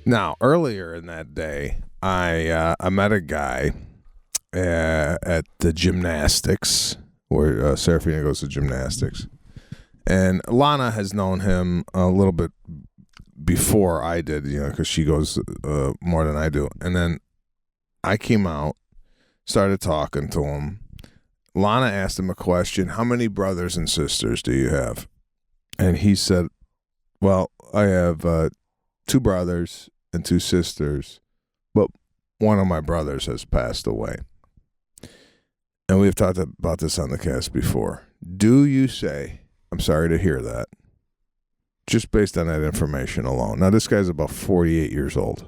Now, earlier in that day, I met a guy at the gymnastics where Serafina goes to gymnastics. And Lana has known him a little bit before I did, because she goes more than I do. And then I came out, started talking to him. Lana asked him a question, how many brothers and sisters do you have? And he said, well, I have 2 brothers and 2 sisters, but one of my brothers has passed away. And we've talked about this on the cast before. Do you say, I'm sorry to hear that, just based on that information alone? Now, this guy's about 48 years old.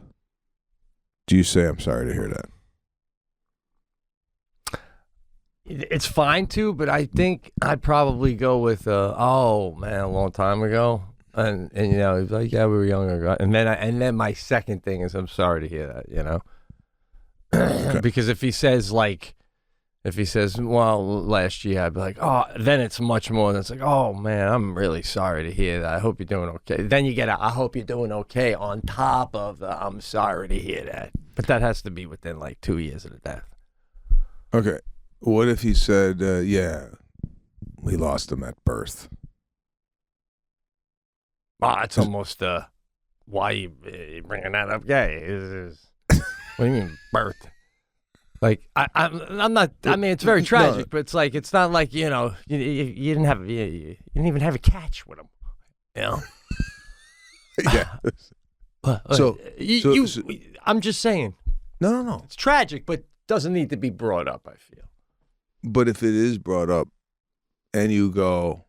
Do you say, I'm sorry to hear that? It's fine too, but I think I'd probably go with, oh man, a long time ago. And he's like, yeah, we were younger. And then my second thing is, I'm sorry to hear that, Okay. Because if he says, well, last year, I'd be like, oh, then it's much more than it's like, oh man, I'm really sorry to hear that. I hope you're doing okay. Then you get I hope you're doing okay on top of the, I'm sorry to hear that. But that has to be within 2 years of the death. Okay. What if he said, yeah, we lost him at birth? It's almost, why you bringing that up? Yeah, what do you mean birth? I'm not. I mean, it's very tragic, but it's not like you didn't have you didn't even have a catch with him, Yeah. So I'm just saying. No. It's tragic, but doesn't need to be brought up, I feel. But if it is brought up, and you go,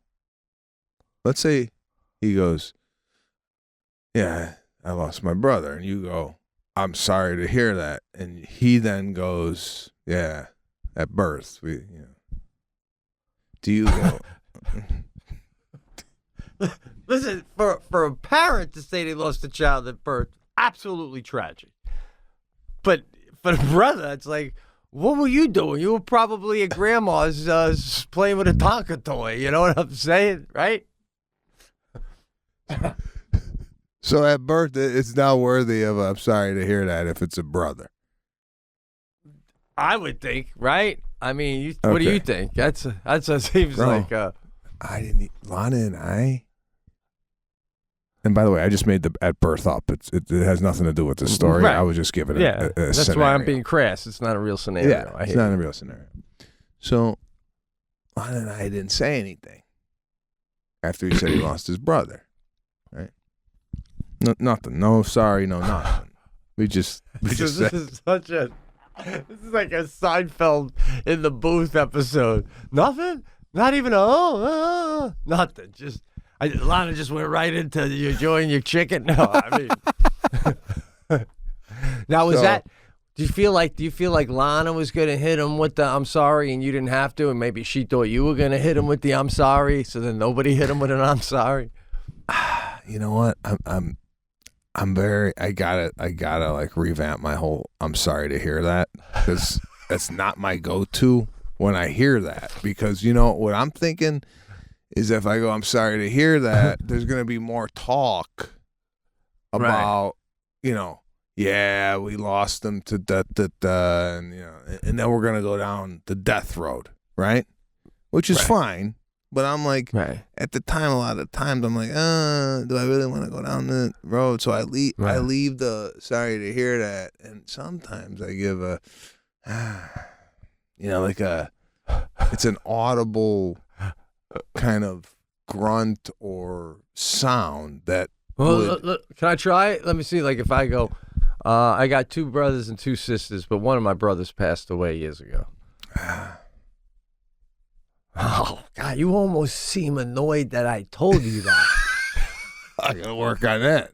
let's say he goes, yeah, I lost my brother, and you go, I'm sorry to hear that. And he then goes, yeah, at birth. Do you go? Listen, for a parent to say they lost a child at birth, absolutely tragic. But for the brother, it's like, what were you doing? You were probably at grandma's playing with a Tonka toy. You know what I'm saying, right? So at birth, it's now worthy of I'm sorry to hear that if it's a brother. I would think, right? I mean, what do you think? That's what seems like. I didn't. Lana and I. And by the way, I just made the at birth up. It has nothing to do with the story. Right. I was just giving it a that's scenario. why I'm being crass. It's not a real scenario. Yeah, it's not a real scenario. So Lana and I didn't say anything after he said he lost his brother. Right? No, nothing. No, sorry, no, nothing. We just said. This is like a Seinfeld in the booth episode. Nothing? Not even nothing. Just Lana just went right into you enjoying your chicken. No, I mean. Now do you feel like Lana was gonna hit him with the I'm sorry and you didn't have to, and maybe she thought you were gonna hit him with the I'm sorry, so then nobody hit him with an I'm sorry? You know what? I gotta like revamp my whole I'm sorry to hear that, because that's not my go-to when I hear that, because what I'm thinking is if I go I'm sorry to hear that, there's gonna be more talk about yeah, we lost them to and and then we're gonna go down the death road, right? Which is fine. But I'm like, at the time, a lot of times, I'm like, do I really want to go down the road? So I leave the sorry to hear that. And sometimes I give it's an audible kind of grunt or sound that. Well, can I try it? Let me see. Like if I go, I got 2 brothers and 2 sisters, but one of my brothers passed away years ago. Oh, God, you almost seem annoyed that I told you that. I got to work on that.